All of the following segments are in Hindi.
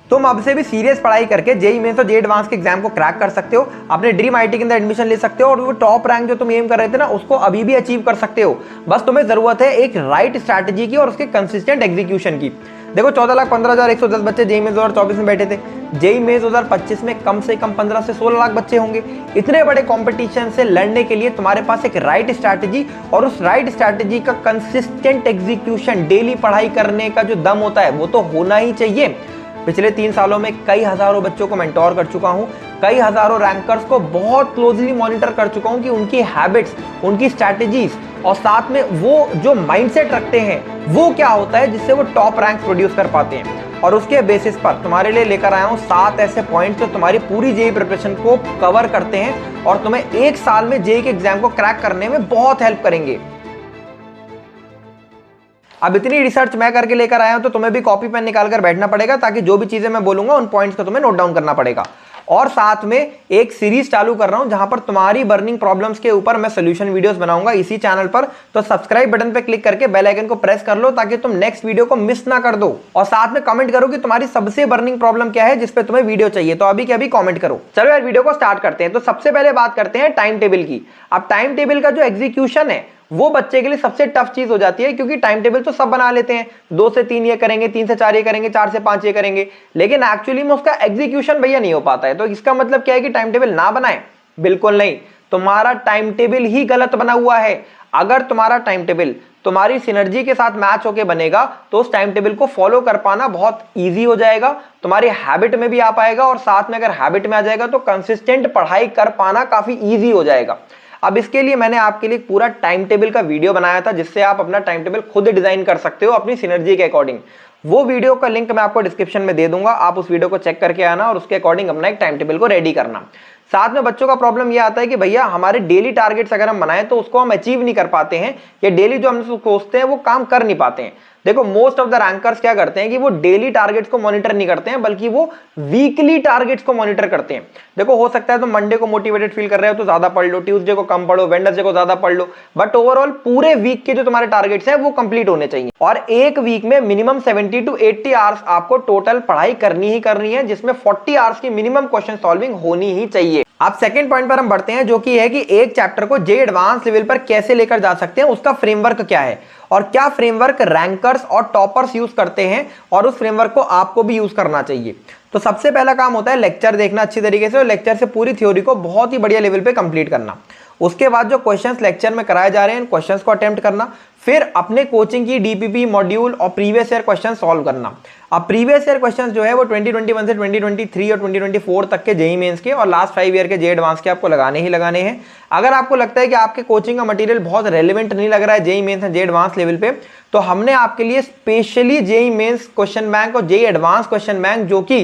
तुम अब से भी सीरियस पढ़ाई करके जेईई मेंस और जेईई एडवांस के एग्जाम को क्रैक कर सकते हो, अपने ड्रीम आईटी के अंदर एडमिशन ले सकते हो और वो टॉप रैंक जो तुम एम कर रहे थे ना उसको अभी भी अचीव कर सकते हो। बस तुम्हें जरूरत है एक राइट स्ट्रैटेजी की और उसके कंसिस्टेंट एग्जीक्यूशन की। देखो 14,15,110 बच्चे जेईई मेंस 2024 में बैठे थे, जेईई मेंस 2025 में कम से कम 15 से 16 लाख बच्चे होंगे। इतने बड़े कंपटीशन से लड़ने के लिए तुम्हारे पास एक राइट स्ट्रैटेजी और उस राइट स्ट्रैटेजी का कंसिस्टेंट एग्जीक्यूशन, डेली पढ़ाई करने का जो दम होता है वो तो होना ही चाहिए। पिछले 3 सालों में कई हजारों बच्चों को मेंटोर कर चुका हूं, कई हजारों रैंकर्स को बहुत क्लोजली मॉनिटर कर चुका हूं कि उनकी हैबिट्स, उनकी स्ट्रैटेजीज और साथ में वो जो माइंडसेट रखते हैं वो क्या होता है जिससे वो टॉप रैंक प्रोड्यूस कर पाते हैं। और उसके बेसिस पर तुम्हारे लिए लेकर आया हूं 7 ऐसे पॉइंट्स जो तुम्हारी पूरी जेईई प्रिपरेशन को कवर करते हैं और तुम्हें 1 साल में जेईई के एग्जाम को क्रैक करने में बहुत हेल्प करेंगे। अब इतनी रिसर्च मैं करके लेकर आया हूं तो तुम्हें भी कॉपी पेन निकाल कर बैठना पड़ेगा, ताकि जो भी चीजें मैं बोलूंगा उन पॉइंट्स को तुम्हें नोट डाउन करना पड़ेगा। और साथ में एक सीरीज चालू कर रहा हूं जहां पर तुम्हारी बर्निंग प्रॉब्लम्स के ऊपर मैं सोल्यूशन वीडियोस बनाऊंगा इसी चैनल पर। तो सब्सक्राइब बटन पे क्लिक करके बेल आइकन को प्रेस कर लो ताकि तुम नेक्स्ट वीडियो को मिस ना कर दो। और साथ में कमेंट करो कि तुम्हारी सबसे बर्निंग प्रॉब्लम क्या है जिस पे तुम्हें वीडियो चाहिए, तो अभी के अभी कमेंट करो। चलो यार वीडियो को स्टार्ट करते हैं। तो सबसे पहले बात करते हैं टाइम टेबल की। अब टाइम टेबल का जो एग्जीक्यूशन है वो बच्चे के लिए सबसे टफ चीज हो जाती है, क्योंकि टाइम टेबल तो सब बना लेते हैं, 2 से 3 ये करेंगे, 3 से 4 ये करेंगे, 4 से 5 ये करेंगे, लेकिन एक्चुअली में उसका एग्जीक्यूशन भैया नहीं हो पाता है। तो इसका मतलब क्या है कि टाइम टेबल ना बनाए? बिल्कुल नहीं, तुम्हारा टाइम टेबल ही गलत बना हुआ है। अगर तुम्हारा टाइम टेबल तुम्हारी सिनर्जी के साथ मैच होकर बनेगा तो उस टाइम टेबल को फॉलो कर पाना बहुत ईजी हो जाएगा, तुम्हारी हैबिट में भी आ पाएगा और साथ में अगर हैबिट में आ जाएगा तो कंसिस्टेंट पढ़ाई कर पाना काफी ईजी हो जाएगा। अब इसके लिए मैंने आपके लिए पूरा टाइम टेबल का वीडियो बनाया था जिससे आप अपना टाइम टेबल खुद डिजाइन कर सकते हो अपनी सिनर्जी के अकॉर्डिंग। वो वीडियो का लिंक मैं आपको डिस्क्रिप्शन में दे दूंगा, आप उस वीडियो को चेक करके आना और उसके अकॉर्डिंग अपना एक टाइम टेबल को रेडी करना। साथ में बच्चों का प्रॉब्लम ये आता है कि भैया हमारे डेली टारगेट्स अगर हम बनाएं तो उसको हम अचीव नहीं कर पाते हैं, या डेली जो हम सोचते हैं वो काम कर नहीं पाते हैं। देखो मोस्ट ऑफ द रैंकर्स क्या करते हैं कि वो डेली टारगेट्स को मॉनिटर नहीं करते हैं बल्कि वो वीकली टारगेट्स को मॉनिटर करते हैं। देखो हो सकता है तो मंडे को मोटिवेटेड फील कर रहे हो तो ज्यादा पढ़ लो, ट्यूसडे को कम पढ़ो, वेडनेसडे को ज्यादा पढ़ लो, बट ओवरऑल पूरे वीक के जो तुम्हारे टारगेट्स हैं वो कंप्लीट होने चाहिए। और एक वीक में मिनिमम 70 to 80 आवर्स आपको टोटल पढ़ाई करनी ही करनी है, जिसमें 40 आवर्स की मिनिमम क्वेश्चन सॉल्विंग होनी ही चाहिए। अब सेकंड पॉइंट पर हम बढ़ते हैं, जो कि है कि एक चैप्टर को जेईई एडवांस लेवल पर कैसे लेकर जा सकते हैं, उसका फ्रेमवर्क क्या है और क्या फ्रेमवर्क रैंकर्स और टॉपर्स यूज करते हैं और उस फ्रेमवर्क को आपको भी यूज करना चाहिए। तो सबसे पहला काम होता है लेक्चर देखना अच्छी तरीके से और लेक्चर से पूरी थ्योरी को बहुत ही बढ़िया लेवल पे कंप्लीट करना। उसके बाद जो क्वेश्चंस लेक्चर में कराए जा रहे हैं इन क्वेश्चंस को अटेम्प्ट करना, फिर अपने कोचिंग की डीपीपी मॉड्यूल और प्रीवियस ईयर क्वेश्चन सॉल्व करना। अब प्रीवियस ईयर क्वेश्चंस जो है वो 2021 से 2023 और 2024 तक के जेईई मेंस के और लास्ट 5 ईयर के जेईई एडवांस के आपको लगाने ही लगाने हैं। अगर आपको लगता है कि आपके कोचिंग का मटेरियल बहुत रेलेवेंट नहीं लग रहा है जेईई मेंस और जेईई एडवांस लेवल पे, तो हमने आपके लिए specially JEE Mains question bank और जेईई एडवांस क्वेश्चन बैंक, जो कि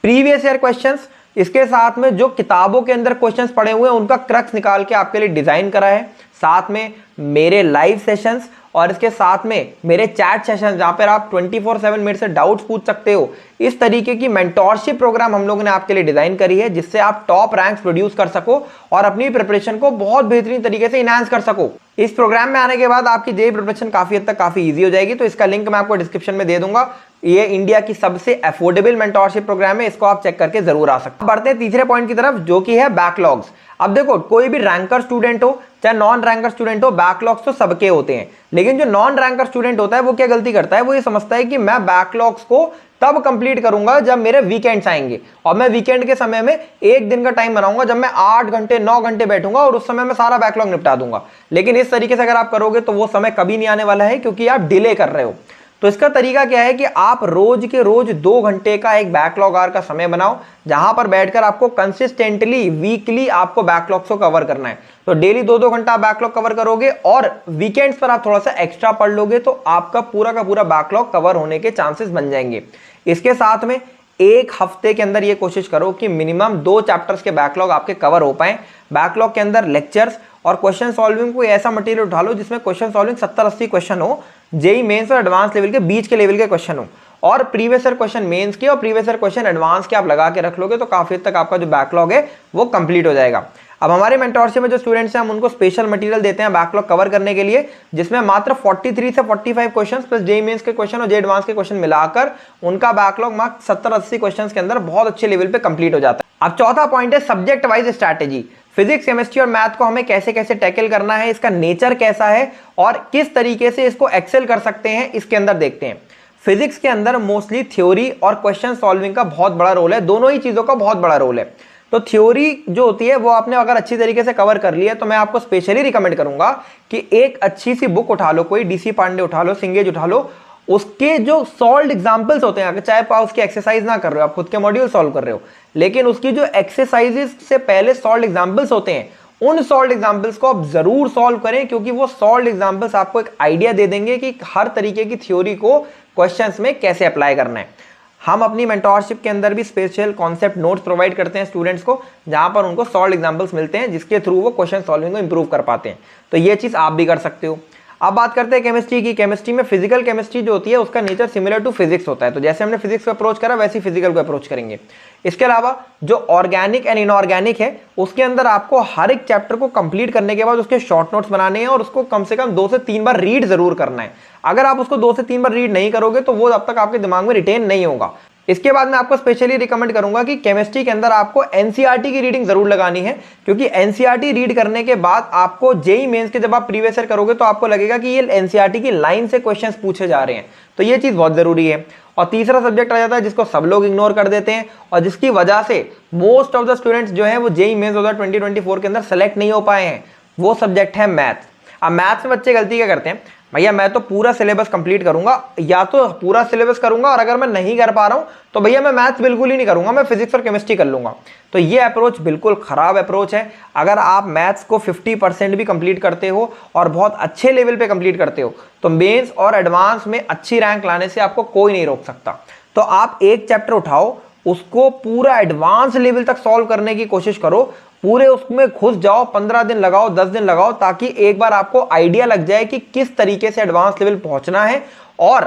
प्रीवियस ईयर क्वेश्चंस इसके साथ में जो किताबों के अंदर क्वेश्चंस पड़े हुए हैं उनका क्रक्स निकाल के आपके लिए डिजाइन करा है। साथ में मेरे लाइव सेशंस और इसके साथ में मेरे चैट सेशन जहां पर आप 24/7 मेरे से डाउट्स पूछ सकते हो। इस तरीके की मेंटोरशिप प्रोग्राम हम लोगों ने आपके लिए डिजाइन करी है जिससे आप टॉप रैंक्स प्रोड्यूस कर सको और अपनी प्रिपरेशन को बहुत बेहतरीन तरीके से इनहांस कर सको। इस प्रोग्राम में आने के बाद आपकी जेईई प्रिपरेशन काफी हद तक काफी ईजी हो जाएगी। तो इसका लिंक मैं आपको डिस्क्रिप्शन में दे दूंगा। ये इंडिया की सबसे अफोर्डेबल मेंटोरशिप प्रोग्राम है, इसको आप चेक करके जरूर आ सकते हैं। बढ़ते हैं तीसरे पॉइंट की तरफ, जो कि है बैकलॉग्स। अब देखो कोई भी रैंकर स्टूडेंट हो चाहे नॉन रैंकर स्टूडेंट हो, बैकलॉग्स तो सबके होते हैं, लेकिन जो नॉन रैंकर स्टूडेंट होता है वो क्या गलती करता है, वो ये समझता है कि मैं बैकलॉग्स को तब कंप्लीट करूंगा जब मेरे वीकेंड्स आएंगे और मैं वीकेंड के समय में एक दिन का टाइम बनाऊंगा जब मैं 8 घंटे 9 घंटे बैठूंगा और उस समय में सारा बैकलॉग निपटा दूंगा। लेकिन इस तरीके से अगर आप करोगे तो वो समय कभी नहीं आने वाला है, क्योंकि आप डिले कर रहे हो। तो इसका तरीका क्या है कि आप रोज के रोज 2 घंटे का एक बैकलॉग आवर का समय बनाओ, जहां पर बैठकर आपको कंसिस्टेंटली वीकली आपको बैकलॉग्स को कवर करना है। तो डेली 2-2 घंटा बैकलॉग कवर करोगे और वीकेंड्स पर आप थोड़ा सा एक्स्ट्रा पढ़ लोगे तो आपका पूरा का पूरा बैकलॉग कवर होने के चांसेस बन जाएंगे। इसके साथ में एक हफ्ते के अंदर ये कोशिश करो कि मिनिमम 2 चैप्टर्स के बैकलॉग आपके कवर हो पाए। बैकलॉग के अंदर लेक्चर्स और क्वेश्चन सॉल्विंग को ऐसा मटेरियल उठा लो जिसमें क्वेश्चन सॉल्विंग 70-80 क्वेश्चन हो, जेईई मेंस और एडवांस लेवल के बीच के लेवल के क्वेश्चन हो, और प्रीवियस ईयर क्वेश्चन मेंस के और प्रीवियस ईयर क्वेश्चन एडवांस के आप लगा के रख लोगे तो काफी हद तक आपका जो बैकलॉग है वो कंप्लीट हो जाएगा। अब हमारे मेंटोरशिप में जो स्टूडेंट्स हैं हम उनको स्पेशल मटेरियल देते हैं बैकलॉग कवर करने के लिए, जिसमें मात्र 43 से 45 क्वेश्चंस प्लस जेईई मेंस के क्वेश्चन और जेईई एडवांस के क्वेश्चन मिलाकर उनका बैकलॉग मार्क 70-80 क्वेश्चंस के अंदर बहुत अच्छे लेवल पे कंप्लीट हो जाता है। अब चौथा पॉइंट है subject wise strategy. Physics, chemistry और मैथ को हमें कैसे कैसे टैकल करना है, इसका नेचर कैसा है और किस तरीके से इसको एक्सेल कर सकते हैं, इसके अंदर देखते हैं। फिजिक्स के अंदर मोस्टली थ्योरी और क्वेश्चन सॉल्विंग का बहुत बड़ा रोल है, दोनों ही चीजों का बहुत बड़ा रोल है। तो थ्योरी जो होती है वो आपने अगर अच्छी तरीके से कवर कर लिया तो मैं आपको स्पेशली रिकमेंड करूंगा कि एक अच्छी सी बुक उठा लो, कोई डीसी पांडे उठा लो, सिंगेज उठा लो, उसके जो सॉल्व्ड एग्जांपल्स होते हैं, चाहे आप उसकी एक्सरसाइज ना कर रहे हो, आप खुद के मॉड्यूल सॉल्व कर रहे हो, लेकिन उसकी जो एक्सरसाइजेस से पहले सॉल्व्ड एग्जांपल्स होते हैं, उन सॉल्व्ड एग्जांपल्स को आप जरूर सॉल्व करें, क्योंकि वो सॉल्व्ड एग्जांपल्स आपको एक आइडिया दे देंगे कि हर तरीके की थ्योरी को क्वेश्चंस में कैसे अप्लाई करना है। हम अपनी मेंटोरशिप के अंदर भी स्पेशल कॉन्सेप्ट नोट्स प्रोवाइड करते हैं स्टूडेंट्स को, जहां पर उनको सॉल्व्ड एग्जांपल्स मिलते हैं जिसके थ्रू वो क्वेश्चन सॉल्विंग को इंप्रूव कर पाते हैं। तो ये चीज आप भी कर सकते हो। अब बात करते हैं केमिस्ट्री की। केमिस्ट्री में फिजिकल केमिस्ट्री जो होती है उसका नेचर सिमिलर टू फिजिक्स होता है, तो जैसे हमने फिजिक्स को अप्रोच करा वैसे ही फिजिकल को अप्रोच करेंगे। इसके अलावा जो ऑर्गेनिक एंड इनऑर्गेनिक है उसके अंदर आपको हर एक चैप्टर को कंप्लीट करने के बाद उसके शॉर्ट नोट्स बनाने हैं और उसको कम से कम 2 से 3 बार रीड जरूर करना है। अगर आप उसको 2 से 3 बार रीड नहीं करोगे तो वो अब तक आपके दिमाग में रिटेन नहीं होगा। इसके बाद मैं आपको स्पेशली रिकमेंड करूंगा कि केमिस्ट्री के अंदर आपको एनसीईआरटी की रीडिंग जरूर लगानी है, क्योंकि एनसीईआरटी रीड करने के बाद आपको जेईई मेंस के जब आप प्रीवियस ईयर करोगे तो आपको लगेगा कि ये एनसीईआरटी की लाइन से क्वेश्चंस पूछे जा रहे हैं, तो ये चीज बहुत जरूरी है। और तीसरा सब्जेक्ट आ जाता है जिसको सब लोग इग्नोर कर देते हैं और जिसकी वजह से मोस्ट ऑफ द स्टूडेंट्स जो है वो जेईई मेंस 2024 के अंदर सेलेक्ट नहीं हो पाए हैं, वो सब्जेक्ट है मैथ। अब मैथ्स में बच्चे गलती क्या करते हैं, भैया मैं तो पूरा सिलेबस कंप्लीट करूंगा, या तो पूरा सिलेबस करूंगा और अगर मैं नहीं कर पा रहा हूं तो भैया मैं मैथ्स बिल्कुल ही नहीं करूंगा, मैं फिजिक्स और केमिस्ट्री कर लूंगा। तो ये अप्रोच बिल्कुल खराब अप्रोच है। अगर आप मैथ्स को 50% भी कंप्लीट करते हो और बहुत अच्छे लेवल पे कंप्लीट करते हो तो मेंस और एडवांस में अच्छी रैंक लाने से आपको कोई नहीं रोक सकता। तो आप एक चैप्टर उठाओ, उसको पूरा एडवांस लेवल तक सॉल्व करने की कोशिश करो, पूरे उसमें घुस जाओ, 15 दिन लगाओ, 10 दिन लगाओ, ताकि एक बार आपको आइडिया लग जाए कि किस तरीके से एडवांस लेवल पहुंचना है। और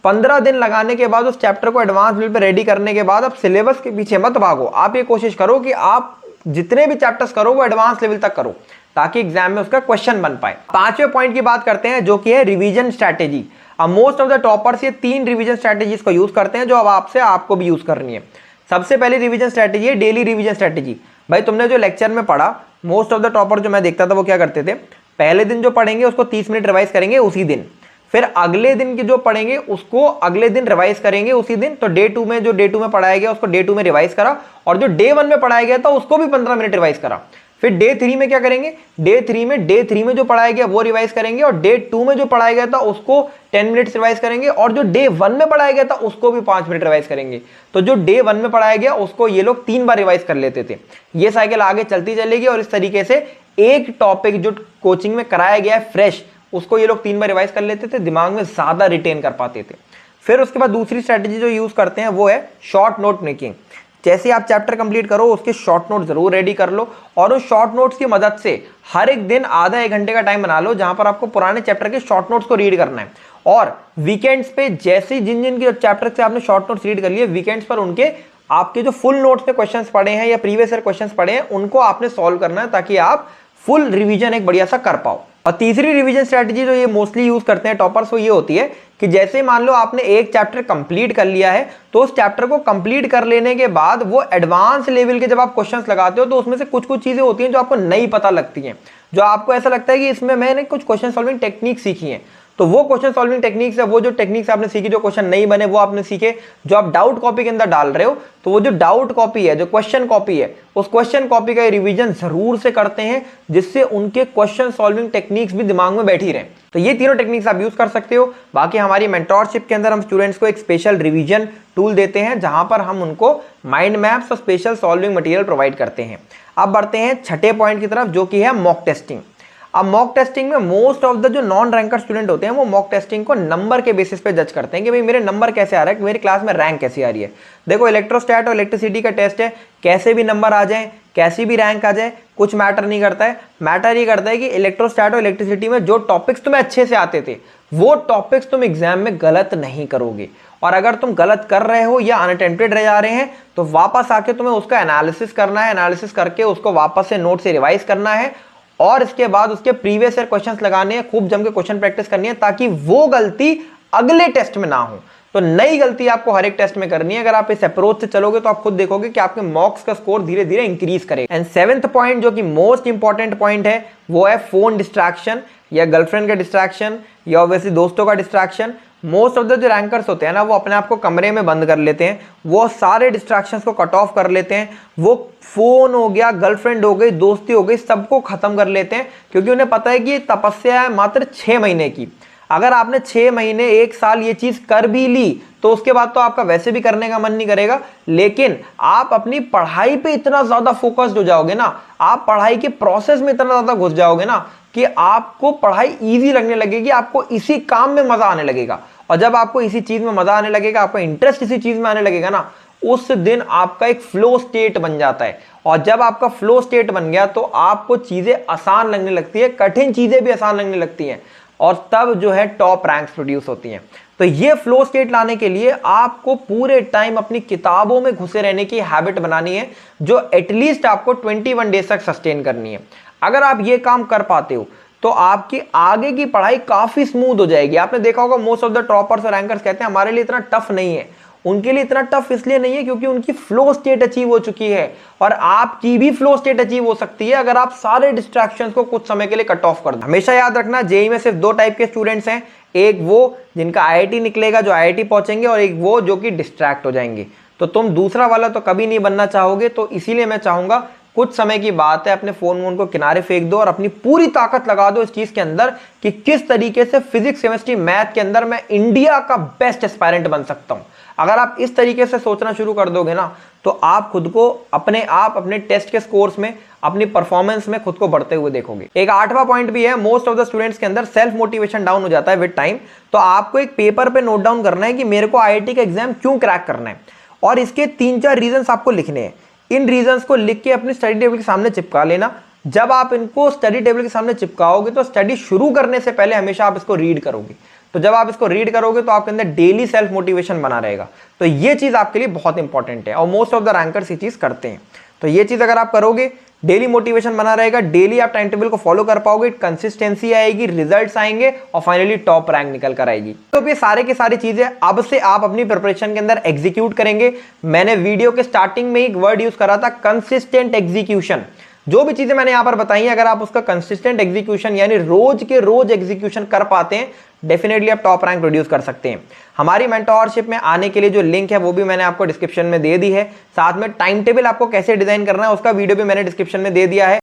15 दिन लगाने के बाद उस चैप्टर को एडवांस लेवल पे रेडी करने के बाद आप सिलेबस के पीछे मत भागो, आप ये कोशिश करो कि आप जितने भी चैप्टर्स करो वो एडवांस लेवल तक करो, ताकि एग्जाम में उसका क्वेश्चन बन पाए। 5वें पॉइंट की बात करते हैं जो कि है रिवीजन स्ट्रैटेजी। अब मोस्ट ऑफ द टॉपर्स ये 3 रिवीजन स्ट्रैटेजीज को यूज करते हैं, जो अब आपको भी यूज करनी है। सबसे पहली रिवीजन स्ट्रैटेजी है डेली रिवीजन स्ट्रैटेजी। भाई तुमने जो लेक्चर में पढ़ा, मोस्ट ऑफ द टॉपर जो मैं देखता था वो क्या करते थे, पहले दिन जो पढ़ेंगे उसको 30 मिनट रिवाइज करेंगे उसी दिन, फिर अगले दिन की जो पढ़ेंगे उसको अगले दिन रिवाइज करेंगे उसी दिन। तो डे 2 में जो डे 2 में पढ़ाया गया उसको डे 2 में रिवाइज करा, और जो डे 1 में पढ़ाया गया था उसको भी 15 मिनट रिवाइज करा। फिर डे 3 में क्या करेंगे, डे 3 में जो पढ़ाया गया वो रिवाइज करेंगे, और डे 2 में जो पढ़ाया गया था उसको 10 मिनट्स रिवाइज करेंगे, और जो डे 1 में पढ़ाया गया था उसको भी 5 मिनट रिवाइज करेंगे। तो जो डे 1 में पढ़ाया गया उसको ये लोग 3 बार रिवाइज कर लेते थे। ये साइकिल आगे चलती चलेगी और इस तरीके से एक टॉपिक जो कोचिंग में कराया गया है फ्रेश, उसको ये लोग 3 बार रिवाइज कर लेते थे, दिमाग में ज्यादा रिटेन कर पाते थे। फिर उसके बाद दूसरी स्ट्रैटेजी जो यूज करते हैं वो है शॉर्ट नोट मेकिंग। जैसे आप चैप्टर कंप्लीट करो उसके शॉर्ट नोट जरूर रेडी कर लो, और उस शॉर्ट नोट्स की मदद से हर एक दिन आधा 1 घंटे का टाइम बना लो जहां पर आपको पुराने चैप्टर के शॉर्ट नोट्स को रीड करना है। और वीकेंड्स पे जैसे जिन जिन के चैप्टर से आपने शॉर्ट नोट्स रीड कर लिए, वीकेंड्स पर उनके आपके जो फुल नोट्स में क्वेश्चंस पढ़े हैं या प्रीवियस ईयर क्वेश्चंस पढ़े हैं उनको आपने सॉल्व करना है, ताकि आप फुल रिवीजन एक बढ़िया सा कर पाओ। और तीसरी रिवीजन स्ट्रैटेजी जो ये मोस्टली यूज करते हैं टॉपर्स, वो ये होती है कि जैसे मान लो आपने एक चैप्टर कंप्लीट कर लिया है, तो उस चैप्टर को कंप्लीट कर लेने के बाद वो एडवांस लेवल के जब आप क्वेश्चंस लगाते हो तो उसमें से कुछ कुछ चीजें होती हैं जो आपको नहीं पता लगती हैं, जो आपको ऐसा लगता है कि इसमें मैंने कुछ क्वेश्चन सॉल्विंग टेक्निक सीखी है। तो वो क्वेश्चन सॉल्विंग टेक्निक्स है, वो जो टेक्निक्स आपने सीखी, जो क्वेश्चन नहीं बने वो आपने सीखे, जो आप डाउट कॉपी के अंदर डाल रहे हो, तो वो जो डाउट कॉपी है, जो क्वेश्चन कॉपी है, उस क्वेश्चन कॉपी का रिवीजन जरूर से करते हैं, जिससे उनके क्वेश्चन सॉल्विंग टेक्निक्स भी दिमाग में बैठी रहे। तो ये तीनों टेक्निक्स आप यूज कर सकते हो। बाकी हमारी मेंटोरशिप के अंदर हम स्टूडेंट्स को एक स्पेशल रिवीजन टूल देते हैं, जहां पर हम उनको माइंड मैप्स और स्पेशल सॉल्विंग मटेरियल प्रोवाइड करते हैं। अब बढ़ते हैं 6ठे पॉइंट की तरफ, जो कि है मॉक टेस्टिंग। अब मॉक टेस्टिंग में मोस्ट ऑफ द जो नॉन रैंकर स्टूडेंट होते हैं वो मॉक टेस्टिंग को नंबर के बेसिस पे जज करते हैं कि भाई मेरे नंबर कैसे आ रहा है, कि मेरी क्लास में रैंक कैसी आ रही है। देखो इलेक्ट्रोस्टैट और इलेक्ट्रिसिटी का टेस्ट है, कैसे भी नंबर आ जाए, कैसी भी रैंक आ जाए, कुछ मैटर नहीं करता है। मैटर ये करता है कि इलेक्ट्रोस्टैट और इलेक्ट्रिसिटी में जो टॉपिक्स तुम्हें अच्छे से आते थे वो टॉपिक्स तुम एग्जाम में गलत नहीं करोगे, और अगर तुम गलत कर रहे हो या अनअटेम्प्टेड रह जा रहे हैं तो वापस आके तुम्हें उसका एनालिसिस करना है, एनालिसिस करके उसको वापस से नोट से रिवाइज करना है और इसके बाद उसके प्रीवियस ईयर क्वेश्चंस लगाने हैं, खूब जम के क्वेश्चन प्रैक्टिस करनी है ताकि वो गलती अगले टेस्ट में ना हो। तो नई गलती आपको हर एक टेस्ट में करनी है। अगर आप इस अप्रोच से चलोगे तो आप खुद देखोगे कि आपके मॉक्स का स्कोर धीरे धीरे इंक्रीज करेगा। एंड 7th पॉइंट जो कि मोस्ट इंपॉर्टेंट पॉइंट है वो है फोन डिस्ट्रैक्शन या गर्लफ्रेंड का डिस्ट्रैक्शन या ऑब्वियसली दोस्तों का डिस्ट्रैक्शन। मोस्ट ऑफ द जो रैंकर्स होते हैं ना वो अपने आप को कमरे में बंद कर लेते हैं, वो सारे डिस्ट्रैक्शंस को कट ऑफ कर लेते हैं, वो फोन हो गया, गर्लफ्रेंड हो गई, दोस्ती हो गई, सबको खत्म कर लेते हैं क्योंकि उन्हें पता है कि ये तपस्या है मात्र 6 महीने की। अगर आपने 6 महीने 1 साल ये चीज कर भी ली तो उसके बाद तो आपका वैसे भी करने का मन नहीं करेगा, लेकिन आप अपनी पढ़ाई पे इतना ज्यादा फोकस्ड हो जाओगे ना, आप पढ़ाई के प्रोसेस में इतना ज्यादा घुस जाओगे ना कि आपको पढ़ाई इजी लगने लगेगी, आपको इसी काम में मजा आने लगेगा। और जब आपको इसी चीज में मजा आने लगेगा, आपका इंटरेस्ट इसी चीज में आने लगेगा ना, उस दिन आपका एक फ्लो स्टेट बन जाता है। और जब आपका फ्लो स्टेट बन गया तो आपको चीजें आसान लगने लगती है, कठिन चीजें भी आसान लगने लगती हैं और तब जो है टॉप रैंक्स प्रोड्यूस होती हैं। तो ये फ्लो स्टेट लाने के लिए आपको पूरे टाइम अपनी किताबों में घुसे रहने की हैबिट बनानी है जो एटलीस्ट आपको 21 डेज तक सस्टेन करनी है। अगर आप ये काम कर पाते हो तो आपकी आगे की पढ़ाई काफी स्मूथ हो जाएगी। आपने देखा होगा मोस्ट ऑफ द टॉपर्स और रैंकर्स कहते हैं हमारे लिए इतना टफ नहीं है। उनके लिए इतना टफ इसलिए नहीं है क्योंकि उनकी फ्लो स्टेट अचीव हो चुकी है और आपकी भी फ्लो स्टेट अचीव हो सकती है अगर आप सारे डिस्ट्रैक्शंस को कुछ समय के लिए कट ऑफ कर दें। हमेशा याद रखना जेईई में सिर्फ 2 टाइप के स्टूडेंट्स हैं, एक वो जिनका आईआईटी निकलेगा जो आईआईटी पहुंचेंगे और एक वो जो कि डिस्ट्रैक्ट हो जाएंगे। तो तुम दूसरा वाला तो कभी नहीं बनना चाहोगे। तो इसीलिए मैं चाहूंगा कुछ समय की बात है, अपने फोन को किनारे फेंक दो और अपनी पूरी ताकत लगा दो इस चीज के अंदर कि किस तरीके से फिजिक्स केमिस्ट्री मैथ के अंदर मैं इंडिया का बेस्ट एस्पायरेंट बन सकता हूं। अगर आप इस तरीके से सोचना शुरू कर दोगे ना तो आप खुद को अपने टेस्ट के स्कोर्स में, अपनी परफॉर्मेंस में खुद को बढ़ते हुए देखोगे। एक 8वां पॉइंट भी है, मोस्ट ऑफ द स्टूडेंट्स के अंदर सेल्फ मोटिवेशन डाउन हो जाता है विद टाइम। तो आपको एक पेपर पे नोट डाउन करना है कि मेरे को आईआईटी का एग्जाम क्यों क्रैक करना है और इसके 3-4 रीजंस आपको लिखने हैं। इन रीजंस को लिख के अपनी स्टडी टेबल के सामने चिपका लेना। जब आप इनको स्टडी टेबल के सामने चिपकाओगे तो स्टडी शुरू करने से पहले हमेशा आप इसको रीड करोगे। तो जब आप इसको रीड करोगे तो आपके अंदर डेली सेल्फ मोटिवेशन बना रहेगा। तो ये चीज आपके लिए बहुत इंपॉर्टेंट है और मोस्ट ऑफ द रैंकर्स ये चीज करते हैं। तो ये चीज अगर आप करोगे, डेली मोटिवेशन बना रहेगा, डेली आप टाइम टेबल को फॉलो कर पाओगे, कंसिस्टेंसी आएगी, रिजल्ट्स आएंगे और फाइनली टॉप रैंक निकल कर आएगी। तो ये सारे की सारी चीजें अब से आप अपनी प्रिपरेशन के अंदर एग्जीक्यूट करेंगे। मैंने वीडियो के स्टार्टिंग में एक वर्ड यूज करा था, कंसिस्टेंट एग्जीक्यूशन। जो भी चीजें मैंने यहां पर बताई हैं, अगर आप उसका कंसिस्टेंट एग्जीक्यूशन यानी रोज के रोज एग्जीक्यूशन कर पाते हैं, डेफिनेटली आप टॉप रैंक प्रोड्यूस कर सकते हैं। हमारी मेंटोरशिप में आने के लिए जो लिंक है वो भी मैंने आपको डिस्क्रिप्शन में दे दी है। साथ में टाइम टेबल आपको कैसे डिजाइन करना है उसका वीडियो भी मैंने डिस्क्रिप्शन में दे दिया है।